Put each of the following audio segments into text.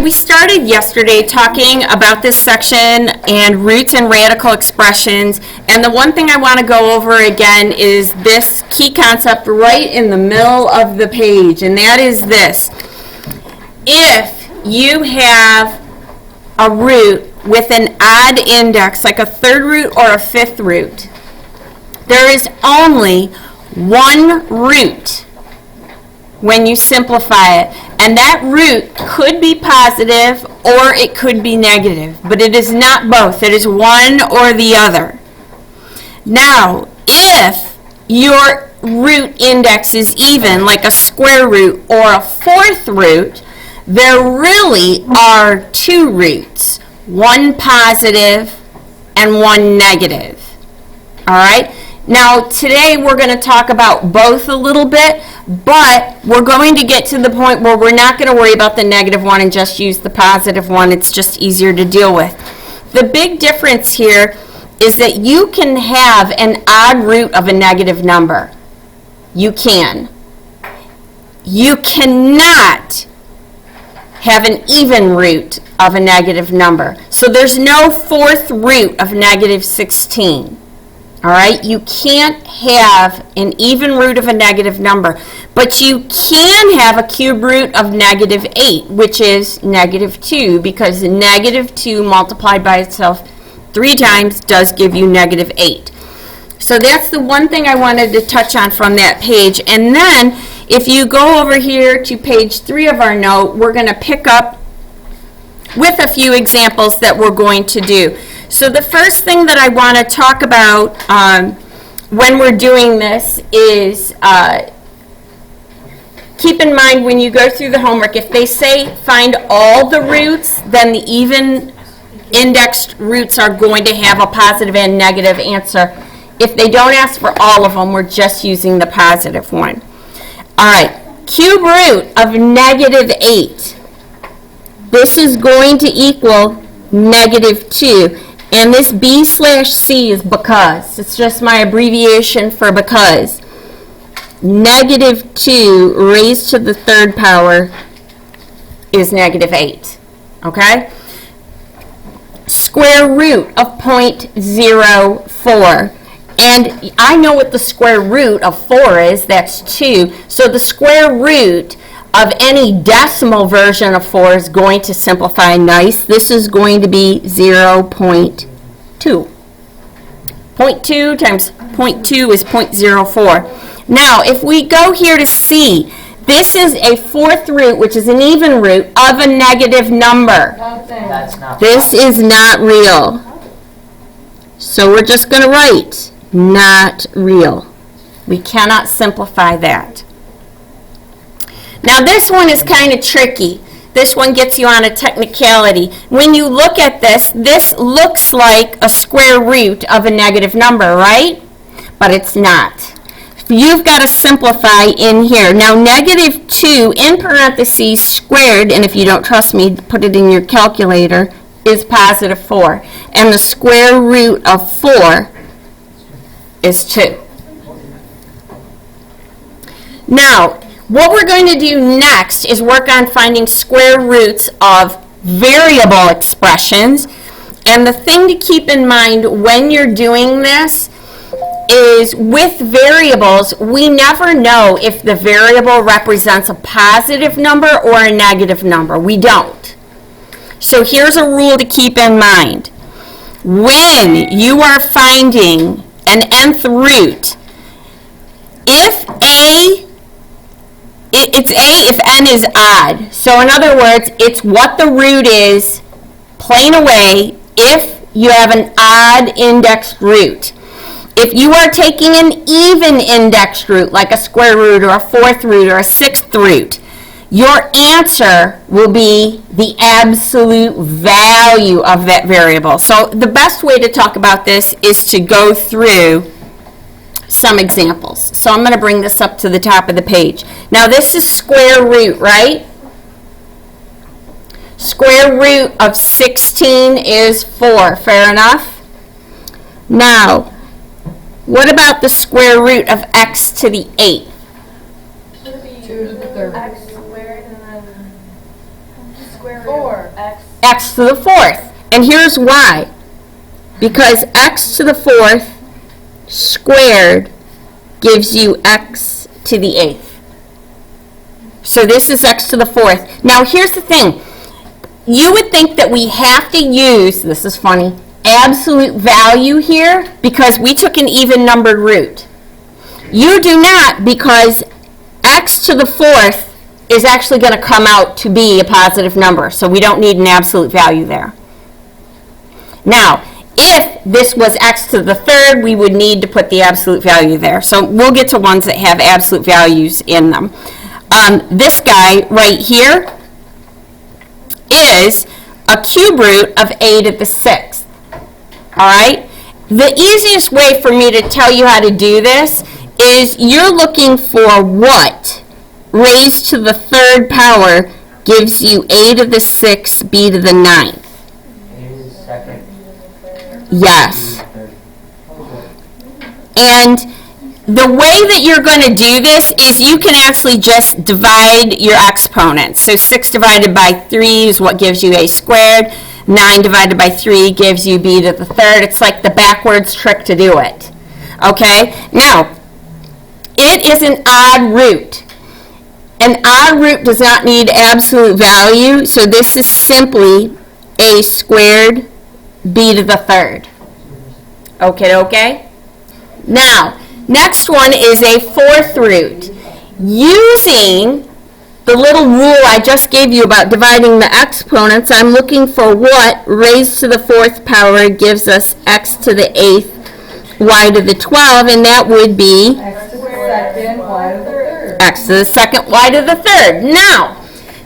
We started yesterday talking about this section and roots and radical expressions, and the one thing I want to go over again is this key concept right in the middle of the page, and that is this. If you have a root with an odd index, like a third root or a fifth root, there is only one root when you simplify it. And that root could be positive or it could be negative, but it is not both. It is one or the other. Now, if your root index is even, like a square root or a fourth root, there really are two roots, one positive and one negative. All right? Now, today we're going to talk about both a little bit, but we're going to get to the point where we're not going to worry about the negative one and just use the positive one. It's just easier to deal with. The big difference here is that you can have an odd root of a negative number. You can. You cannot have an even root of a negative number. So there's no fourth root of negative 16. All right, you can't have an even root of a negative number, but you can have a cube root of negative 8, which is negative 2, because negative 2 multiplied by itself 3 times does give you negative 8. So that's the one thing I wanted to touch on from that page. And then if you go over here to page 3 of our note, we're going to pick up with a few examples that we're going to do. So the first thing that I want to talk about when we're doing this is keep in mind when you go through the homework, if they say find all the roots, then the even indexed roots are going to have a positive and negative answer. If they don't ask for all of them, we're just using the positive one. All right, cube root of negative 8. This is going to equal negative 2. And this B/C is because. It's just my abbreviation for because. Negative 2 raised to the third power is negative 8. Okay? Square root of 0.04. And I know what the square root of 4 is. That's 2. So the square root of any decimal version of 4 is going to simplify nice. This is going to be 0.2. 0.2 times 0.2 is 0.04. Now, if we go here to C, this is a fourth root, which is an even root, of a negative number. This is not real. So we're just going to write not real. We cannot simplify that. Now this one is kind of tricky. This one gets you on a technicality. When you look at this, this looks like a square root of a negative number, right? But it's not. You've got to simplify in here. Now negative 2 in parentheses squared, and if you don't trust me, put it in your calculator, is positive 4. And the square root of 4 is 2. Now, what we're going to do next is work on finding square roots of variable expressions. And the thing to keep in mind when you're doing this is with variables, we never know if the variable represents a positive number or a negative number. We don't. So here's a rule to keep in mind. When you are finding an nth root, it's A if n is odd. So in other words, it's what the root is, plain away, if you have an odd indexed root. If you are taking an even indexed root, like a square root or a fourth root or a sixth root, your answer will be the absolute value of that variable. So the best way to talk about this is to go through some examples. So I'm going to bring this up to the top of the page. Now this is square root, right? Square root of 16 is 4. Fair enough? Now, what about the square root of x to the 8th? 2 to the 3rd. X squared and then square root X to the fourth. And here's why. Because x to the fourth squared gives you x to the eighth. So this is x to the fourth. Now here's the thing. You would think that we have to use, this is funny, absolute value here because we took an even numbered root. You do not, because x to the fourth is actually going to come out to be a positive number, so we don't need an absolute value there. Now, if this was x to the third, we would need to put the absolute value there. So we'll get to ones that have absolute values in them. This guy right here is a cube root of a to the sixth. All right? The easiest way for me to tell you how to do this is you're looking for what raised to the third power gives you a to the sixth, b to the ninth. Yes. And the way that you're going to do this is you can actually just divide your exponents. So 6 divided by 3 is what gives you a squared. 9 divided by 3 gives you b to the third. It's like the backwards trick to do it. Okay? Now, it is an odd root. An odd root does not need absolute value, so this is simply a squared b to the third. Okay? Now, next one is a fourth root. Using the little rule I just gave you about dividing the exponents, I'm looking for what raised to the fourth power gives us x to the eighth, y to the 12, and that would be X to the second, y to the third. x to the second, y to the third. Now,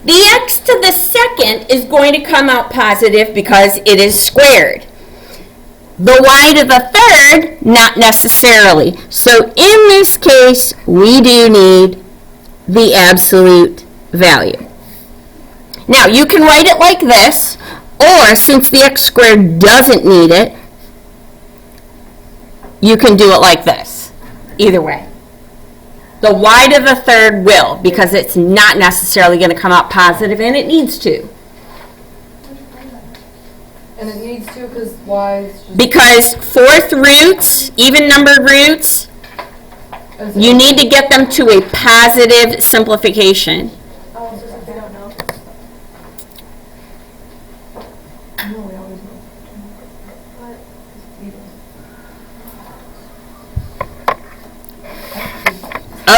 the x to the second is going to come out positive because it is squared. The y to the third, not necessarily. So in this case, we do need the absolute value. Now, you can write it like this, or since the x squared doesn't need it, you can do it like this. Either way. The y to the third will, because it's not necessarily going to come out positive, and it needs to. And it needs to because y is just... Because fourth roots, even numbered roots, you need to get them to a positive simplification. Oh, it's just if they don't know. No, we always know.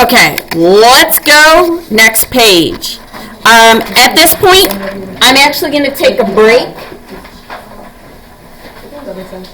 Okay, let's go. Next page. At this point, I'm actually going to take a break. That makes sense.